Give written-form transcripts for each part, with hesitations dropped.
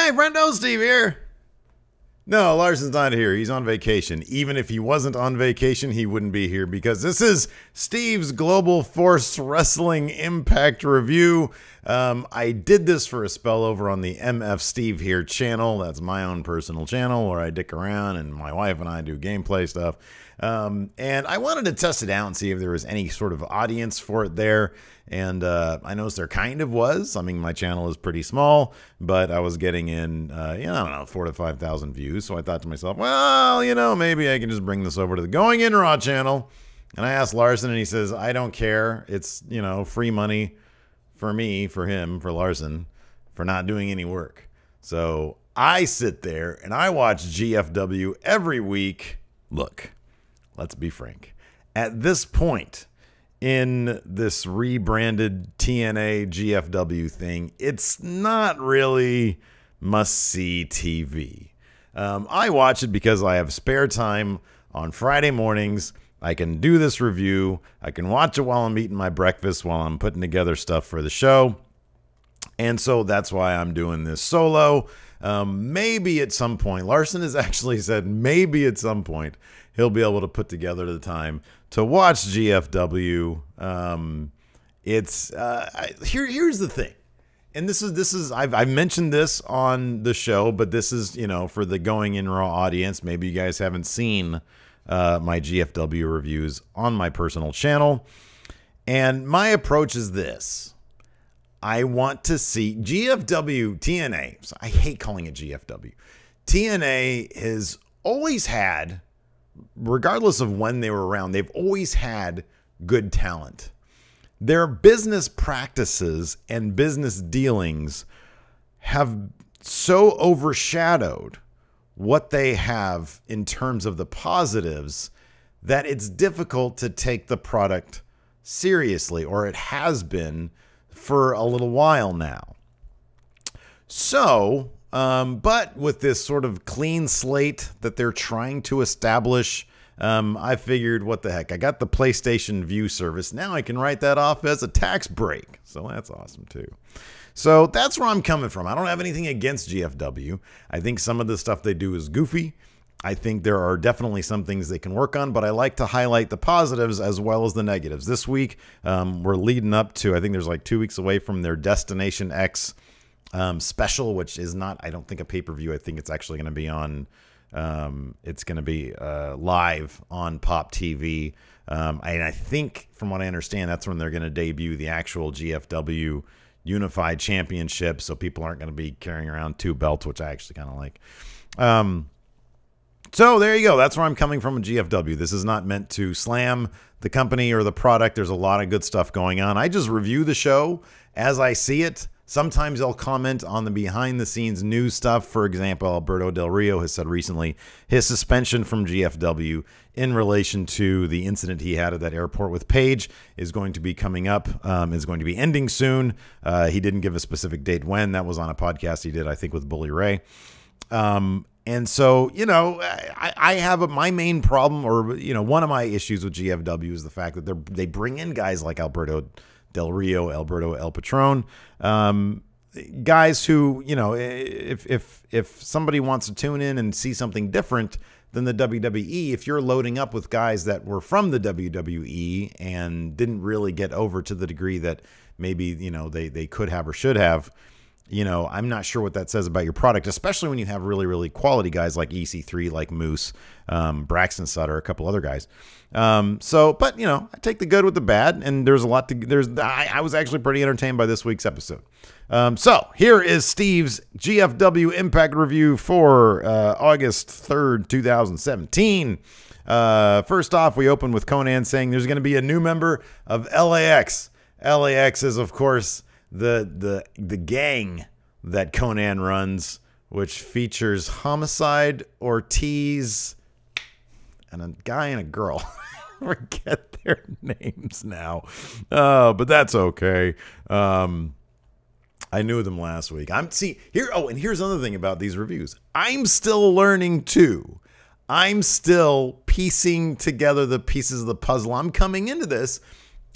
Hey, friendo, Steve here. No, Larson's not here. He's on vacation. Even if he wasn't on vacation, he wouldn't be here because this is Steve's Global Force Wrestling Impact Review. I did this for a spell over on the MF Steve Here channel. That's my own personal channel where I dick around and my wife and I do gameplay stuff. And I wanted to test it out and see if there was any sort of audience for it there. And I noticed there kind of was. I mean, my channel is pretty small, but I was getting in, I don't know, 4,000 to 5,000 views. So I thought to myself, well, maybe I can just bring this over to the Going In Raw channel. And I asked Larson, and he says, I don't care. It's, free money for me, for him, for Larson, for not doing any work. So I sit there and I watch GFW every week. Look, let's be frank. At this point in this rebranded TNA GFW thing, it's not really must-see TV. I watch it because I have spare time on Friday mornings. I can do this review. I can watch it while I'm eating my breakfast, while I'm putting together stuff for the show. And so that's why I'm doing this solo. Maybe at some point, Larson has actually said maybe at some point he'll be able to put together the time to watch GFW. Here's the thing. And this is I've mentioned this on the show, but this is, for the Going In Raw audience. Maybe you guys haven't seen my GFW reviews on my personal channel. And my approach is this. I want to see GFW, TNA. So I hate calling it GFW. TNA has always had, regardless of when they were around, they've always had good talent. Their business practices and business dealings have so overshadowed what they have in terms of the positives that it's difficult to take the product seriously, or it has been for a little while now. So, but with this sort of clean slate that they're trying to establish, I figured, what the heck? I got the PlayStation View service. Now I can write that off as a tax break. So that's awesome too. So that's where I'm coming from. I don't have anything against GFW. I think some of the stuff they do is goofy. I think there are definitely some things they can work on, but I like to highlight the positives as well as the negatives. This week, we're leading up to, I think there's like 2 weeks away from their Destination X special, which is not, I don't think, a pay-per-view. I think it's actually going to be on, it's going to be live on Pop TV. And I think, from what I understand, that's when they're going to debut the actual GFW Unified Championship, so people aren't going to be carrying around two belts, which I actually kind of like. So there you go. That's where I'm coming from with GFW. This is not meant to slam the company or the product. There's a lot of good stuff going on. I just review the show as I see it. Sometimes I'll comment on the behind-the-scenes news stuff. For example, Alberto Del Rio has said recently his suspension from GFW in relation to the incident he had at that airport with Paige is going to be coming up, is going to be ending soon. He didn't give a specific date when. That was on a podcast he did, I think, with Bully Ray. And so, I have my main problem, or, one of my issues with GFW is the fact that they bring in guys like Alberto Del Rio, Alberto El Patron, guys who, if somebody wants to tune in and see something different than the WWE, if you're loading up with guys that were from the WWE and didn't really get over to the degree that maybe, they could have or should have, I'm not sure what that says about your product, especially when you have really, really quality guys like EC3, like Moose, Braxton Sutter, a couple other guys. But I take the good with the bad, and there's a lot I was actually pretty entertained by this week's episode. So here is Steve's GFW Impact Review for August 3rd, 2017. First off, we open with Konnan saying there's going to be a new member of LAX. LAX is, of course, the gang that Konnan runs, which features Homicide, Ortiz, and a guy and a girl. Forget their names now, but that's okay. I knew them last week. And here's another thing about these reviews. I'm still learning too. I'm still piecing together the pieces of the puzzle. I'm coming into this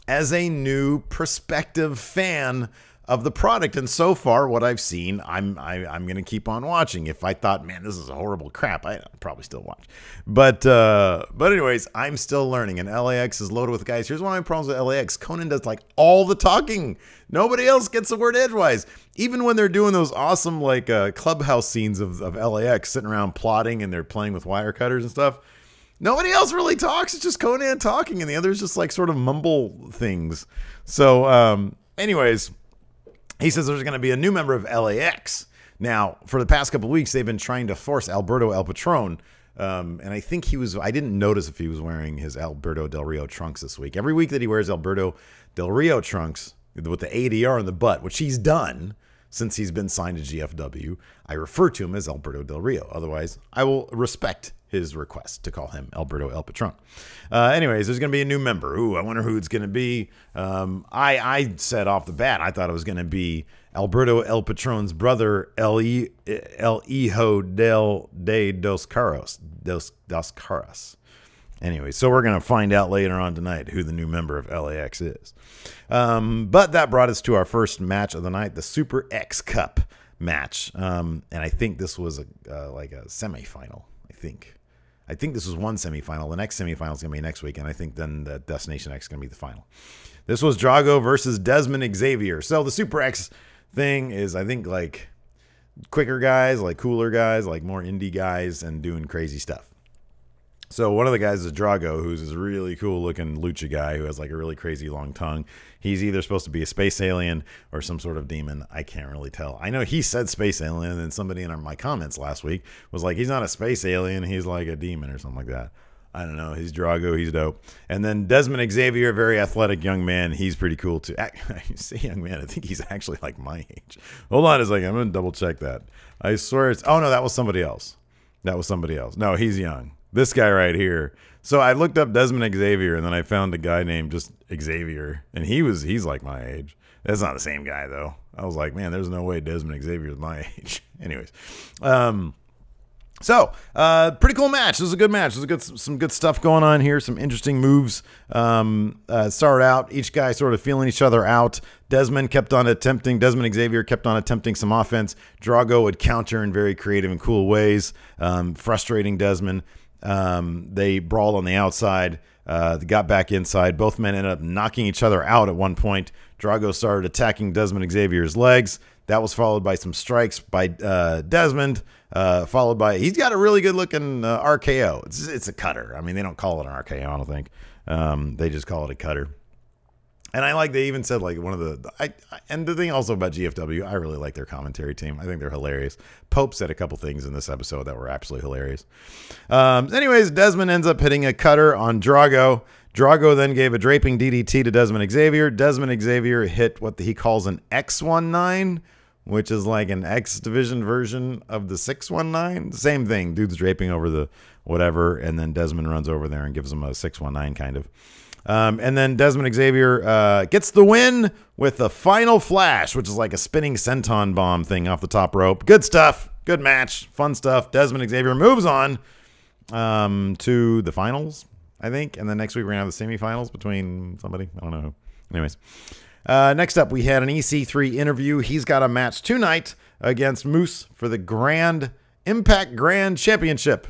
as a new prospective fan of the product. And so far, what I've seen, I'm going to keep on watching. If I thought, man, this is a horrible crap, I'd probably still watch. But anyways, I'm still learning. And LAX is loaded with guys. Here's one of my problems with LAX. Conan does like all the talking. Nobody else gets the word edgewise. Even when they're doing those awesome like clubhouse scenes of LAX sitting around plotting and they're playing with wire cutters and stuff, nobody else really talks. It's just Conan talking, and the others just like sort of mumble things. So anyways, he says there's going to be a new member of LAX. Now, for the past couple of weeks, they've been trying to force Alberto El Patron. And I think I didn't notice if he was wearing his Alberto Del Rio trunks this week. Every week that he wears Alberto Del Rio trunks with the ADR in the butt, which he's done since he's been signed to GFW, I refer to him as Alberto Del Rio. Otherwise, I will respect his request to call him Alberto El Patron. Anyways, there's going to be a new member. Ooh, I wonder who it's going to be. I said off the bat, I thought it was going to be Alberto El Patron's brother, El Hijo de Dos Caras. Anyway, so we're going to find out later on tonight who the new member of LAX is. But that brought us to our first match of the night, the Super X Cup match. And I think this was like a semifinal, I think this was one semifinal. The next semifinal is going to be next week, and I think then the Destination X is going to be the final. This was Drago versus Dezmond Xavier. So the Super X thing is, I think, like quicker guys, like cooler guys, like more indie guys, and doing crazy stuff. So one of the guys is Drago, who's this really cool-looking lucha guy who has like a really crazy long tongue. He's either supposed to be a space alien or some sort of demon. I can't really tell. I know he said space alien, and somebody in my comments last week was like, he's not a space alien, he's like a demon or something like that. I don't know. He's Drago. He's dope. And then Dezmond Xavier, very athletic young man. He's pretty cool too. You say young man, I think he's actually like my age. Hold on a second. I'm going to double check that. I swear it's... Oh, no, that was somebody else. No, he's young. This guy right here. So I looked up Dezmond Xavier, and then I found a guy named just Xavier, and he's like my age. That's not the same guy, though. I was like, man, there's no way Dezmond Xavier is my age. Anyways. Pretty cool match. This was a good match. There's some good stuff going on here. Some interesting moves. Started out, each guy sort of feeling each other out. Dezmond Xavier kept on attempting some offense. Drago would counter in very creative and cool ways, frustrating Dezmond. They brawled on the outside. They got back inside. Both men ended up knocking each other out at one point. Drago started attacking Dezmond Xavier's legs. That was followed by some strikes by Dezmond, followed by... He's got a really good-looking RKO. It's a cutter. I mean, they don't call it an RKO, I don't think. They just call it a cutter. And I like, they even said, like, one of the... and the thing also about GFW, I really like their commentary team. I think they're hilarious. Pope said a couple things in this episode that were absolutely hilarious. Anyways, Dezmond ends up hitting a cutter on Drago. Drago then gave a draping DDT to Dezmond Xavier. Dezmond Xavier hit what he calls an X19, which is like an X Division version of the 619. Same thing. Dude's draping over the whatever, and then Dezmond runs over there and gives him a 619 kind of. And then Dezmond Xavier gets the win with the final flash, which is like a spinning senton bomb thing off the top rope. Good stuff. Good match. Fun stuff. Dezmond Xavier moves on to the finals, I think. And then next week we're going to have the semifinals between somebody. I don't know who. Anyways. Next up, we had an EC3 interview. He's got a match tonight against Moose for the Impact Grand Championship,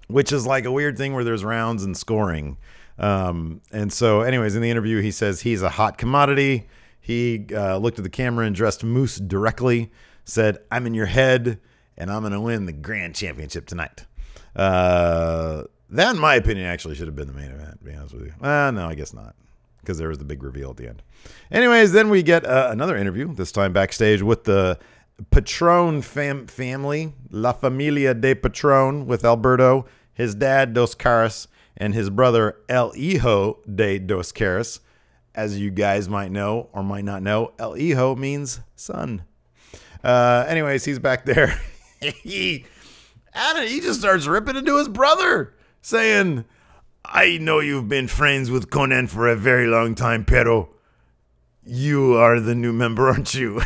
which is like a weird thing where there's rounds and scoring. And so anyways, in the interview, he says he's a hot commodity. He looked at the camera and addressed Moose directly, said, "I'm in your head, and I'm going to win the Grand Championship tonight." That, in my opinion, actually should have been the main event, to be honest with you. No, I guess not, because there was the big reveal at the end. Anyways, then we get another interview, this time backstage with the Patron family, La Familia de Patron, with Alberto, his dad, Dos Caras, and his brother, El Hijo de Dos Caras. As you guys might know or might not know, El Hijo means son. Anyways, he's back there. he just starts ripping into his brother, saying, "I know you've been friends with Conan for a very long time, pero you are the new member, aren't you?"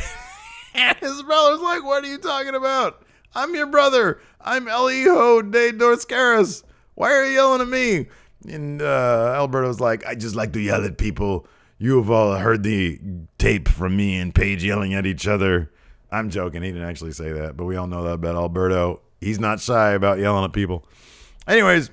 And his brother's like, "What are you talking about? I'm your brother. I'm El Hijo de Dos Caras. Why are you yelling at me?" And Alberto's like, "I just like to yell at people. You have all heard the tape from me and Paige yelling at each other. I'm joking. He didn't actually say that, but we all know that about Alberto. He's not shy about yelling at people. Anyways,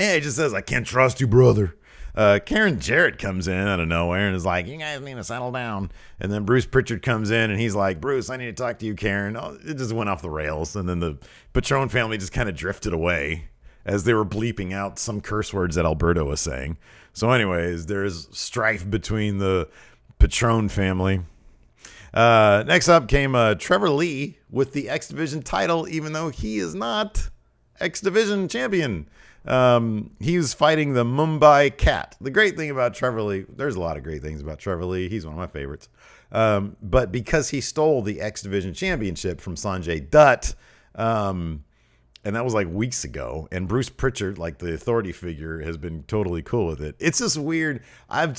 yeah, he just says, I can't trust you, brother. Karen Jarrett comes in out of nowhere and is like, you guys need to settle down. And then Bruce Pritchard comes in and he's like, Bruce, I need to talk to you, Karen. Oh, it just went off the rails. And then the Patron family just kind of drifted away as they were bleeping out some curse words that Alberto was saying. So anyways, there's strife between the Patron family. Next up came Trevor Lee with the X Division title, even though he is not X Division champion. He was fighting the Mumbai Cat. The great thing about Trevor Lee, there's a lot of great things about Trevor Lee. He's one of my favorites. But because he stole the X Division championship from Sanjay Dutt, and that was like weeks ago, and Bruce Pritchard, like the authority figure, has been totally cool with it. It's just weird. I've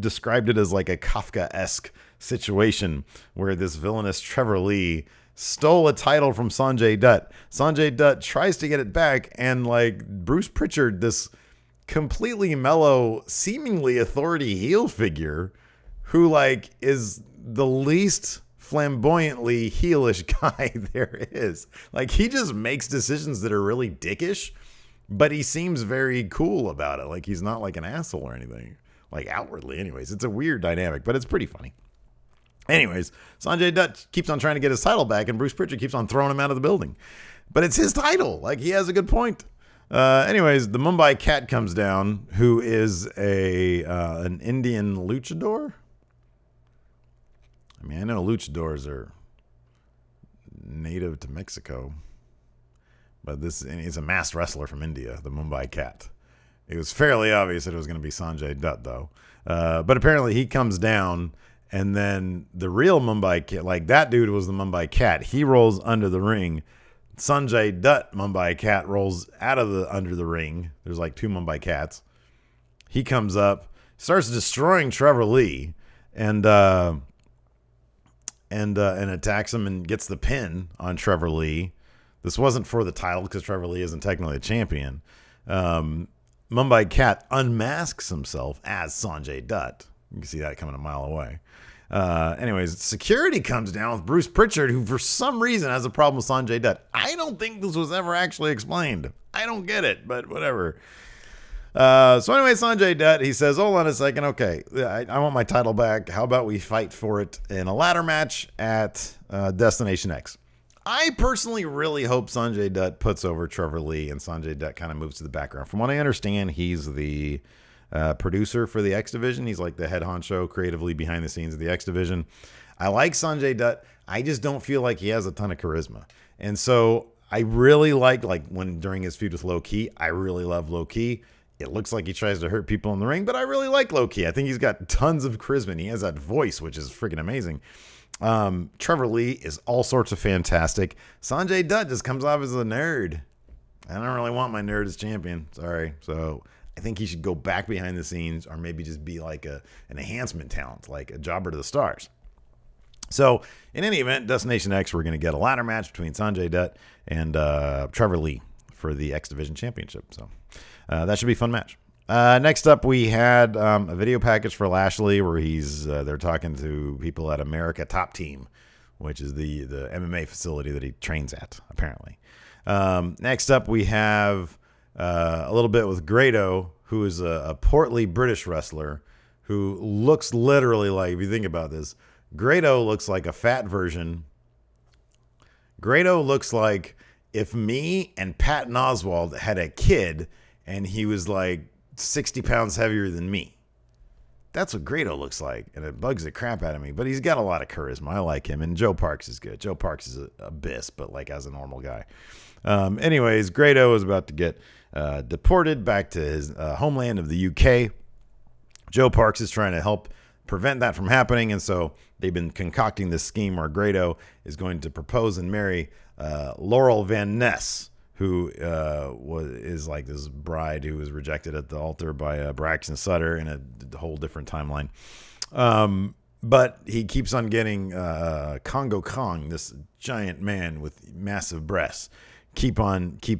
described it as like a Kafka-esque situation where this villainous Trevor Lee stole a title from Sanjay Dutt. Sanjay Dutt tries to get it back, and like Bruce Pritchard, this completely mellow, seemingly authority heel figure, who like is the least flamboyantly heelish guy there is. Like, he just makes decisions that are really dickish, but he seems very cool about it. Like, he's not like an asshole or anything, like outwardly. Anyways, it's a weird dynamic, but it's pretty funny. Anyways, Sanjay Dutt keeps on trying to get his title back, and Bruce Pritchard keeps on throwing him out of the building. But it's his title. Like, he has a good point. Anyways, the Mumbai Cat comes down, who is an Indian luchador. I mean, I know luchadors are native to Mexico, but this is a masked wrestler from India, the Mumbai Cat. It was fairly obvious that it was going to be Sanjay Dutt, though. But apparently he comes down, and then the real Mumbai Cat, like that dude was the Mumbai Cat. He rolls under the ring. Sanjay Dutt, Mumbai Cat, rolls out of under the ring. There's like two Mumbai Cats. He comes up, starts destroying Trevor Lee, and attacks him and gets the pin on Trevor Lee. This wasn't for the title because Trevor Lee isn't technically a champion. Mumbai Cat unmasks himself as Sanjay Dutt. You can see that coming a mile away. Anyways, security comes down with Bruce Pritchard, who for some reason has a problem with Sanjay Dutt. I don't think this was ever actually explained. I don't get it, but whatever. So anyway, Sanjay Dutt, he says, hold on a second. Okay, I want my title back. How about we fight for it in a ladder match at Destination X? I personally really hope Sanjay Dutt puts over Trevor Lee and Sanjay Dutt kind of moves to the background. From what I understand, he's the producer for the X Division. He's like the head honcho creatively behind the scenes of the X Division. I like Sanjay Dutt. I just don't feel like he has a ton of charisma. And so I really like when during his feud with Low Ki, I really love Low Ki. It looks like he tries to hurt people in the ring, but I really like Low Ki. I think he's got tons of charisma, and he has that voice, which is freaking amazing. Trevor Lee is all sorts of fantastic. Sanjay Dutt just comes off as a nerd. I don't really want my nerd as champion. Sorry. So I think he should go back behind the scenes, or maybe just be like an enhancement talent, like a jobber to the stars. So in any event, Destination X, we're going to get a ladder match between Sanjay Dutt and Trevor Lee for the X Division Championship. So that should be a fun match. Next up, we had a video package for Lashley where they're talking to people at America Top Team, which is the MMA facility that he trains at, apparently. Next up, we have a little bit with Grado, who is a portly British wrestler who looks literally like, if you think about this, Grado looks like a fat version. Grado looks like if me and Patton Oswalt had a kid and he was like 60 pounds heavier than me. That's what Grado looks like, and it bugs the crap out of me, but he's got a lot of charisma. I like him, and Joe Parks is good. Joe Parks is a abyss, but like as a normal guy. Anyways, Grado is about to get deported back to his homeland of the UK. Joe Parks is trying to help prevent that from happening, and so they've been concocting this scheme where Grado is going to propose and marry Laurel Van Ness, who is like this bride who was rejected at the altar by Braxton Sutter in a whole different timeline. But he keeps on getting Congo Kong, this giant man with massive breasts, keeps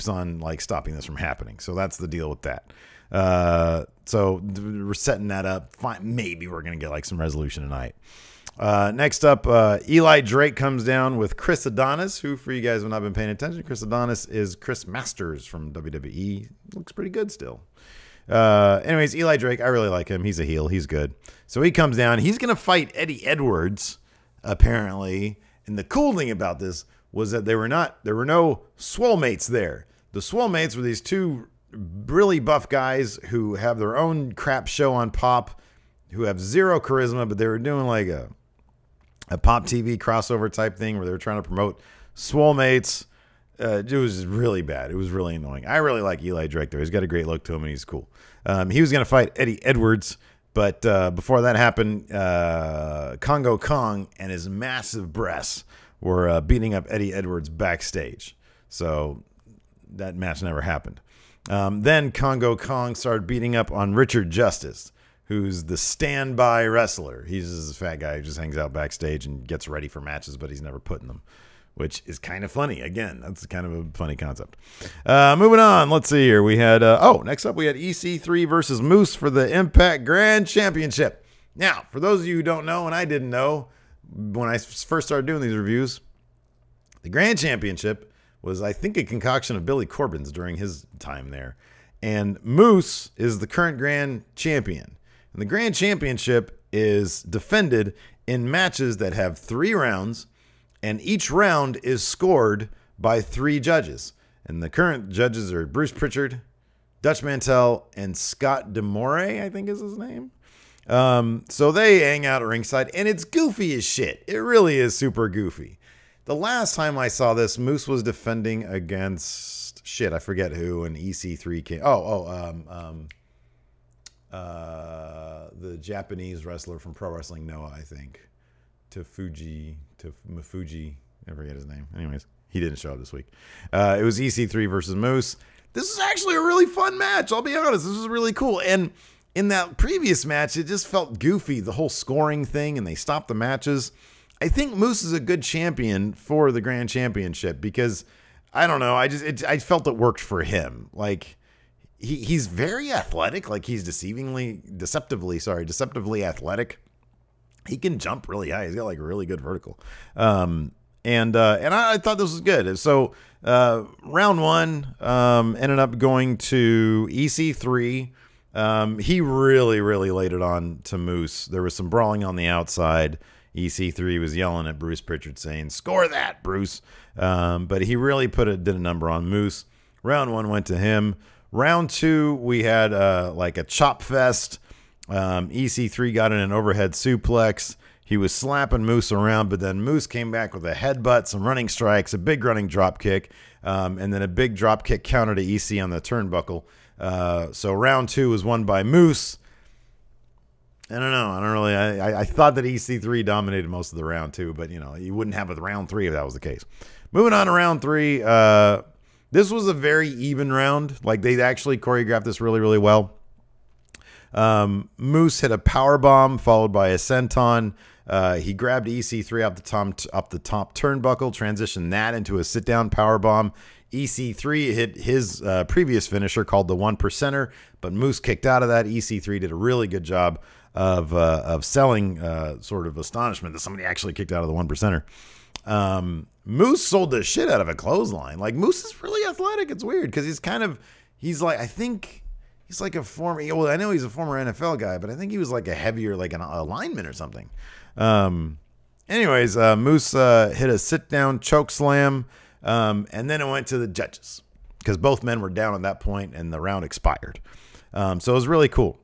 on like stopping this from happening. So that's the deal with that. So we're setting that up. Fine. Maybe we're going to get like some resolution tonight. Next up, Eli Drake comes down with Chris Adonis, who, for you guys who have not been paying attention, Chris Adonis is Chris Masters from WWE. Looks pretty good still. Anyways, Eli Drake, I really like him. He's a heel. He's good. So he comes down. He's going to fight Eddie Edwards, apparently. And the cool thing about this was that there were no swole mates there. The swole mates were these two really buff guys who have their own crap show on Pop, who have zero charisma, but they were doing like a Pop TV crossover type thing where they were trying to promote swole mates. It was really bad. It was really annoying. I really like Eli Drake, though. He's got a great look to him, and he's cool. He was going to fight Eddie Edwards, but before that happened, Congo Kong and his massive breasts were beating up Eddie Edwards backstage. So that match never happened. Then Congo Kong started beating up on Richard Justice, who's the standby wrestler. He's just a fat guy who just hangs out backstage and gets ready for matches, but he's never put in them, which is kind of funny. Again, that's kind of a funny concept. Moving on. Let's see here. We had, next up we had EC3 versus Moose for the Impact Grand Championship. Now, for those of you who don't know, and I didn't know when I first started doing these reviews, the Grand Championship was, I think, a concoction of Billy Corben's during his time there. And Moose is the current Grand Champion. And the Grand Championship is defended in matches that have 3 rounds, and each round is scored by 3 judges. And the current judges are Bruce Pritchard, Dutch Mantell, and Scott D'Amore, I think is his name. So they hang out at ringside, and it's goofy as shit. It really is super goofy. The last time I saw this, Moose was defending against, I forget who, and EC3 came. The Japanese wrestler from Pro Wrestling Noah, I think. Mafuji, I forget his name. Anyways, he didn't show up this week. It was EC3 versus Moose. This is actually a really fun match. I'll be honest. This was really cool. And in that previous match, it just felt goofy, the whole scoring thing, and they stopped the matches. I think Moose is a good champion for the Grand Championship because, I don't know, I felt it worked for him. Like, he's very athletic. Like, he's deceptively athletic. He can jump really high. He's got like a really good vertical. And I thought this was good. So round 1 ended up going to EC3. He really laid it on to Moose. There was some brawling on the outside. EC3 was yelling at Bruce Pritchard saying, "Score that, Bruce." But he really did a number on Moose. Round 1 went to him. Round 2, we had like a chop fest. EC3 got in an overhead suplex. He was slapping Moose around, but then Moose came back with a headbutt, some running strikes, a big running drop kick, and then a big drop kick counter to EC on the turnbuckle. So round 2 was won by Moose. I don't know. I thought that EC3 dominated most of the round 2, but you wouldn't have it round 3 if that was the case. Moving on to round 3. This was a very even round. Like, they actually choreographed this really well. Moose hit a power bomb followed by a senton. He grabbed EC3 up the top turnbuckle, transitioned that into a sit down power bomb. EC3 hit his previous finisher called the 1%er, but Moose kicked out of that. EC3 did a really good job of selling sort of astonishment that somebody actually kicked out of the 1%er. Moose sold the shit out of a clothesline. Like, Moose is really athletic. It's weird because he's like a former, well, I know he's a former NFL guy, but I think he was like a heavier, like a lineman or something. Anyways, Moose hit a sit-down choke slam, and then it went to the judges because both men were down at that point and the round expired. So it was really cool.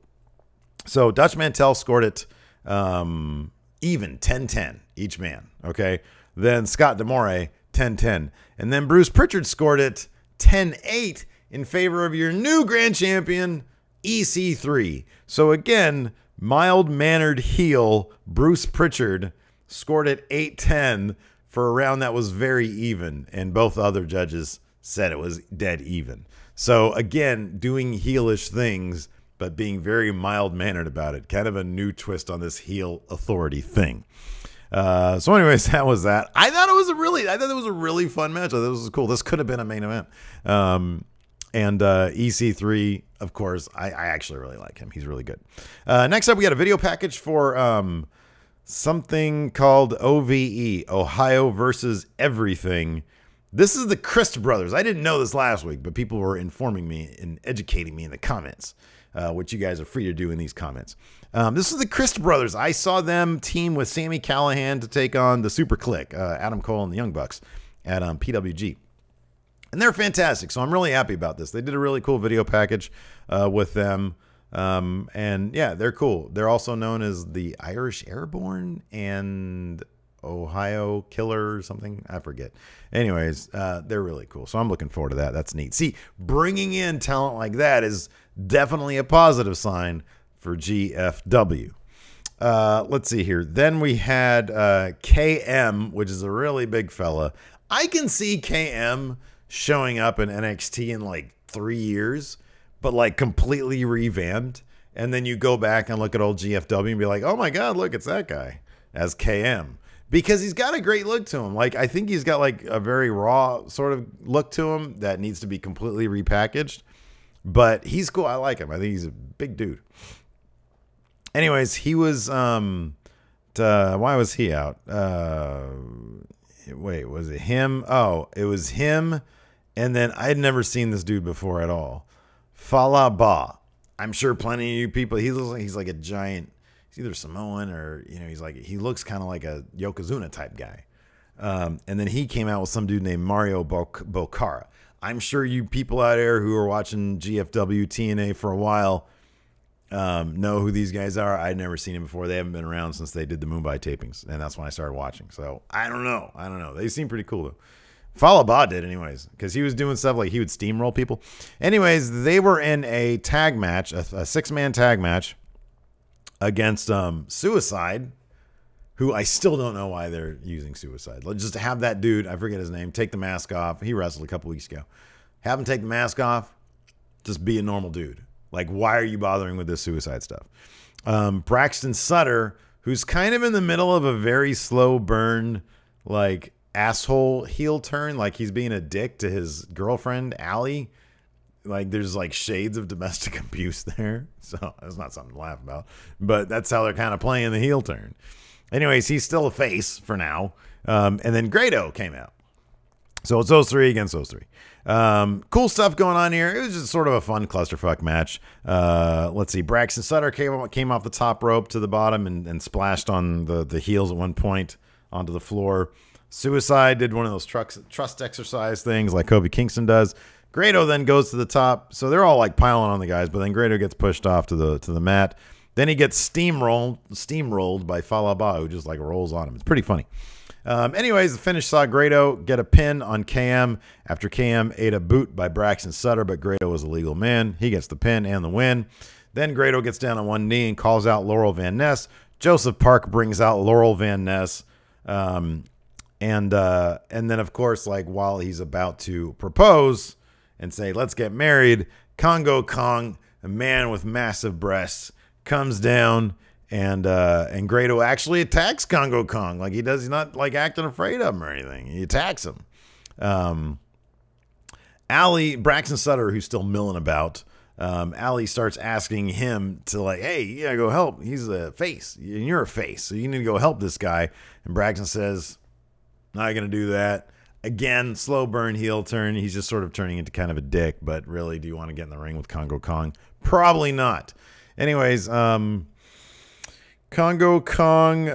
So Dutch Mantell scored it even 10-10 each man, okay? Then Scott D'Amore 10-10. And then Bruce Pritchard scored it 10-8 in favor of your new grand champion, EC3. So again, mild-mannered heel Bruce Pritchard scored it 8-10 for a round that was very even, and both other judges said it was dead even. So again, doing heelish things, but being very mild-mannered about it. Kind of a new twist on this heel authority thing. So anyways, that was that. I thought it was a really fun match. I thought this was cool. This could have been a main event. And EC3, of course, I actually really like him. He's really good. Next up, we got a video package for something called OVE, Ohio versus Everything. This is the Christ brothers. I didn't know this last week, but people were informing me and educating me in the comments, which you guys are free to do in these comments. This is the Christ brothers. I saw them team with Sami Callihan to take on the Super Click, Adam Cole and the Young Bucks at PWG. And they're fantastic, so I'm really happy about this. They did a really cool video package with them. And yeah, they're cool. They're also known as the Irish Airborne and Ohio Killer or something. I forget. Anyways, they're really cool. So I'm looking forward to that. That's neat. See, bringing in talent like that is definitely a positive sign for GFW. Let's see here. Then we had KM, which is a really big fella. I can see KM showing up in NXT in like 3 years, but like completely revamped. And then you go back and look at old GFW and be like, oh my God, look, it's that guy as KM. Because he's got a great look to him. Like, I think he's got like a very raw sort of look to him that needs to be completely repackaged. But he's cool. I like him. I think he's a big dude. Anyways, he was, why was he out? Wait, was it him? Oh, it was him. And then I'd never seen this dude before at all. Fallah Bah. I'm sure plenty of you people, he looks like he's like a giant, he's either Samoan or, you know, he looks kind of like a Yokozuna type guy. And then he came out with some dude named Mario Bokara. I'm sure you people out there who are watching GFW TNA for a while know who these guys are. I'd never seen them before. They haven't been around since they did the Mumbai tapings, and that's when I started watching. So I don't know. They seem pretty cool though. Fallah Bah did anyways, because he was doing stuff like he would steamroll people. Anyways, they were in a tag match, a 6-man tag match against Suicide, who I still don't know why they're using Suicide. Let's just have that dude, I forget his name, take the mask off. He wrestled a couple weeks ago. Have him take the mask off, just be a normal dude. Like, why are you bothering with this Suicide stuff? Braxton Sutter, who's kind of in the middle of a very slow burn, like, asshole heel turn, like he's being a dick to his girlfriend Allie. Like there's like shades of domestic abuse there, so that's not something to laugh about, but that's how they're kind of playing the heel turn. Anyways, he's still a face for now. And then Grado came out, so it's those three against those three. Cool stuff going on here. It was just sort of a fun clusterfuck match. Let's see, Braxton Sutter came off the top rope to the bottom and splashed on the heels at one point onto the floor. Suicide did one of those trust exercise things like Kofi Kingston does. Grado then goes to the top. So they're all like piling on the guys, but then Grado gets pushed off to the mat. Then he gets steamrolled by Fallah Bah, who just like rolls on him. It's pretty funny. Anyways, the finish saw Grado get a pin on KM after KM ate a boot by Braxton Sutter, but Grado was a legal man. He gets the pin and the win. Then Grado gets down on one knee and calls out Laurel Van Ness. Joseph Park brings out Laurel Van Ness. And then, of course, like while he's about to propose and say, let's get married, Congo Kong, a man with massive breasts, comes down and Grado actually attacks Congo Kong. Like he's not like acting afraid of him or anything. He attacks him. Braxton Sutter, who's still milling about, Allie starts asking him to like, hey, you gotta go help. He's a face and you're a face, so you need to go help this guy. And Braxton says, not going to do that. Again, slow burn heel turn. He's just sort of turning into kind of a dick, but really, do you want to get in the ring with Congo Kong? Probably not. Anyways, Congo Kong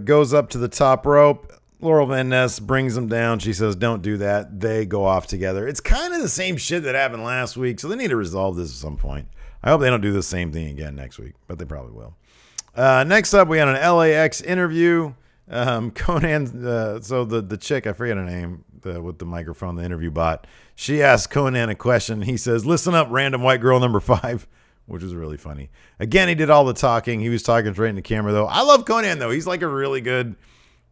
goes up to the top rope. Laurel Van Ness brings him down. She says, don't do that. They go off together. It's kind of the same shit that happened last week, so they need to resolve this at some point. I hope they don't do the same thing again next week, but they probably will. Next up, we had an LAX interview. Conan, so the chick, I forget her name, with the microphone, the interview bot, she asked Conan a question. He says, listen up, random white girl number 5, which was really funny. Again, he did all the talking. He was talking straight in the camera, though. I love Conan, though. He's like a really good,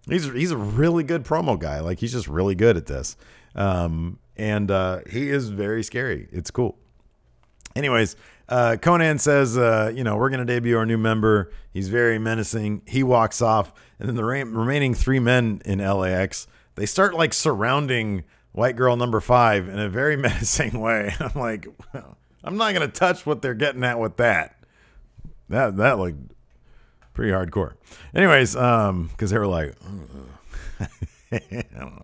he's a really good promo guy. Like, he's just really good at this. And he is very scary. It's cool. Anyways, Conan says, we're going to debut our new member. He's very menacing. He walks off. And then the remaining 3 men in LAX, they start like surrounding white girl number 5 in a very menacing way. I'm like, I'm not going to touch what they're getting at with that. That looked pretty hardcore. Anyways, because they were like, I don't know.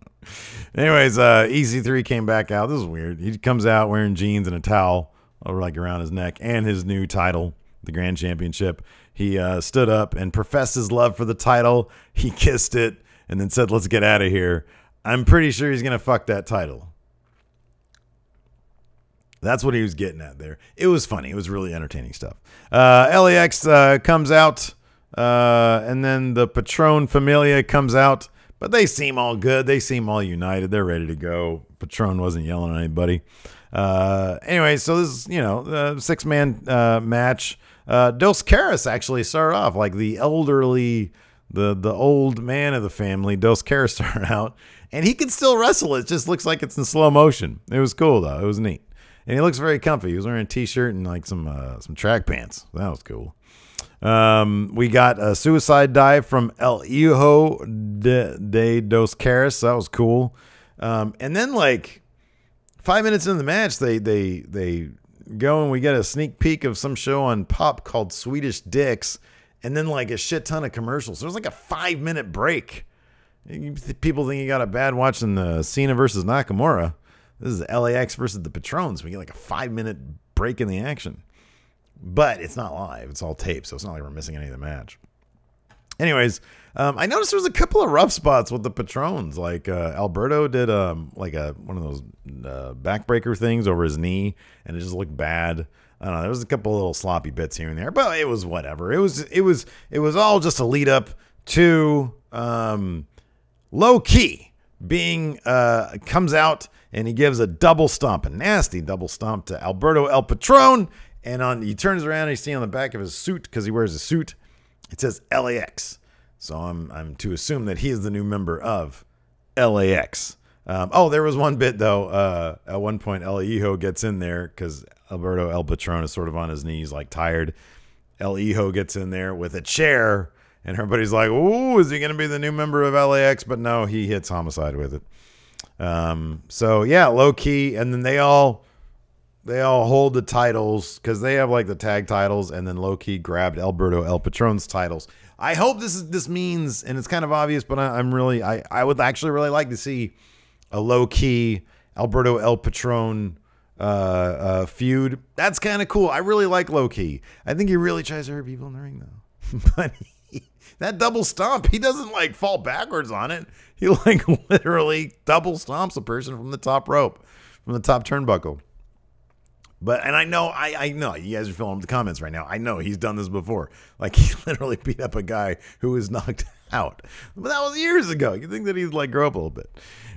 Anyways, EC3 came back out. This is weird. He comes out wearing jeans and a towel over like around his neck and his new title, the Grand Championship. He stood up and professed his love for the title. He kissed it and then said, "Let's get out of here." I'm pretty sure he's going to fuck that title. That's what he was getting at there. It was funny. It was really entertaining stuff. LAX comes out, and then the Patron Familia comes out, but they seem all good. They seem all united. They're ready to go. Patron wasn't yelling at anybody. Anyway, so this is, you know, the 6-man match. Dos Caras actually started off like the elderly, the old man of the family. Dos Caras started out, and he can still wrestle. It just looks like it's in slow motion. It was cool though. It was neat. And he looks very comfy. He was wearing a t-shirt and like some track pants. That was cool. We got a suicide dive from El Hijo de Dos Caras. That was cool. And then like 5 minutes into the match, they go and we get a sneak peek of some show on Pop called Swedish Dicks, and then like a shit ton of commercials. There's like a 5-minute break. People think you got a bad watching the Cena versus Nakamura. This is LAX versus the Patrons. We get like a 5-minute break in the action. But it's not live. It's all taped, so it's not like we're missing any of the match. Anyways, I noticed there was a couple of rough spots with the Patrons. Like Alberto did like one of those backbreaker things over his knee, and it just looked bad. I don't know. There was a couple of little sloppy bits here and there, but it was whatever. It was all just a lead up to Low Key being comes out. And he gives a double stomp, a nasty double stomp to Alberto El Patron. And he turns around and you see on the back of his suit, because he wears a suit, it says LAX. So I'm to assume that he is the new member of LAX. There was one bit, though. At one point, El Hijo gets in there because Alberto El Patron is sort of on his knees, like tired. El Hijo gets in there with a chair. And everybody's like, ooh, is he going to be the new member of LAX? But no, he hits Homicide with it. So yeah, Low Key, and then they all hold the titles because they have like the tag titles, and then Low Key grabbed Alberto El Patron's titles. I hope this means, and it's kind of obvious, but I would actually really like to see a Low Key Alberto El Patron feud. That's kind of cool. I really like Low Key. I think he really tries to hurt people in the ring though. But that double stomp, he doesn't like fall backwards on it. He like literally double stomps a person from the top rope, from the top turnbuckle. And I know you guys are filling up the comments right now. I know he's done this before. Like he literally beat up a guy who was knocked out. But that was years ago. You think that he'd like grow up a little bit.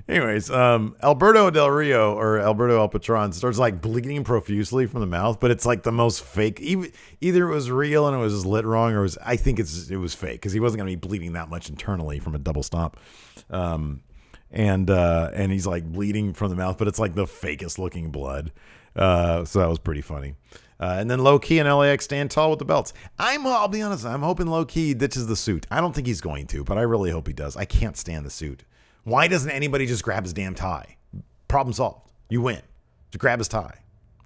Anyways, Alberto Del Rio, or Alberto El Patron, starts like bleeding profusely from the mouth, but it's like the most fake. Either it was real and it was just lit wrong, or I think it was fake because he wasn't going to be bleeding that much internally from a double stomp. And he's like bleeding from the mouth, but it's like the fakest looking blood. So that was pretty funny. And then Low Key and LAX stand tall with the belts. I'll be honest, I'm hoping Low Key ditches the suit. I don't think he's going to, but I really hope he does. I can't stand the suit. Why doesn't anybody just grab his damn tie? Problem solved. You win. Just grab his tie.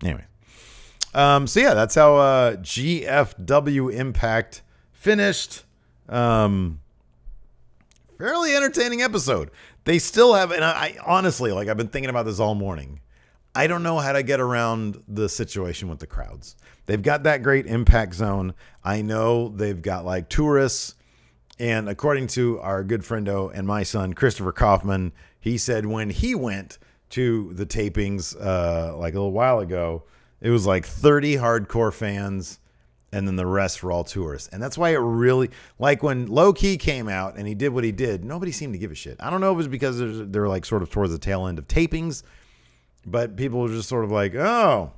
Anyway. So yeah, that's how GFW Impact finished. Fairly entertaining episode. They still have, and I honestly, like I've been thinking about this all morning. I don't know how to get around the situation with the crowds. They've got that great impact zone. I know they've got like tourists. And according to our good friendo and my son, Christopher Kaufman, he said when he went to the tapings like a little while ago, it was like 30 hardcore fans and then the rest were all tourists. And that's why it really, like when Low Key came out and he did what he did, nobody seemed to give a shit. I don't know if it was because they're like sort of towards the tail end of tapings, but people were just sort of like, oh,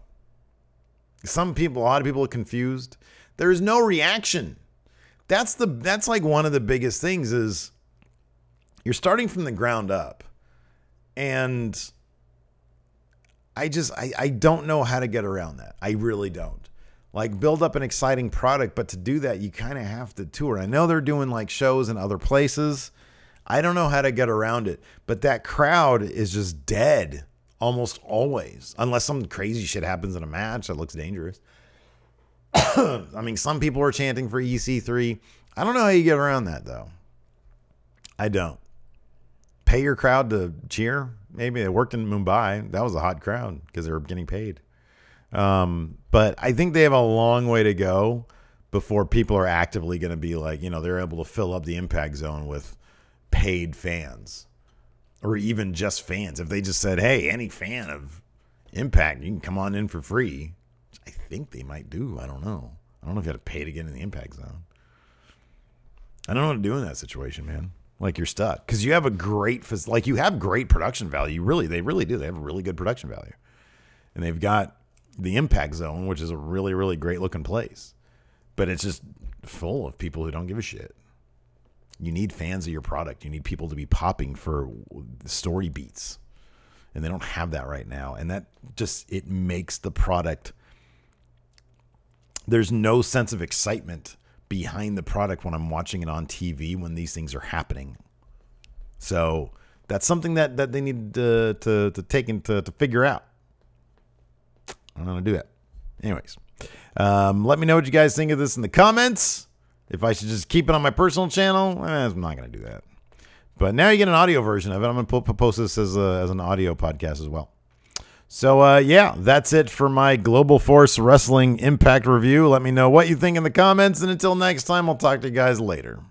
a lot of people are confused. There's no reaction. That's like one of the biggest things is you're starting from the ground up. And I don't know how to get around that. I really don't. Like build up an exciting product, but to do that, you kind of have to tour. I know they're doing like shows in other places. I don't know how to get around it, but that crowd is just dead almost always, unless some crazy shit happens in a match that looks dangerous. I mean, some people are chanting for EC3. I don't know how you get around that, though. I don't. Pay your crowd to cheer. Maybe it worked in Mumbai. That was a hot crowd because they were getting paid. But I think they have a long way to go before people are actively going to be like, you know, they're able to fill up the Impact Zone with paid fans or even just fans. If they just said, hey, any fan of Impact, you can come on in for free. Which I think they might do. I don't know. I don't know if you have to pay to get in the Impact Zone. I don't know what to do in that situation, man. Like, you're stuck because you have a great, like, you have great production value. They really do. They have really good production value, and they've got the Impact Zone, which is a really, really great looking place, but it's just full of people who don't give a shit. You need fans of your product. You need people to be popping for story beats, and they don't have that right now. And that just, it makes the product. There's no sense of excitement behind the product when I'm watching it on TV when these things are happening. So that's something that they need to take into to figure out. I don't know how to do that. Anyways, let me know what you guys think of this in the comments. If I should just keep it on my personal channel, I'm not going to do that. But now you get an audio version of it. I'm going to post this as an audio podcast as well. So, yeah, that's it for my Global Force Wrestling Impact review. Let me know what you think in the comments. And until next time, I'll talk to you guys later.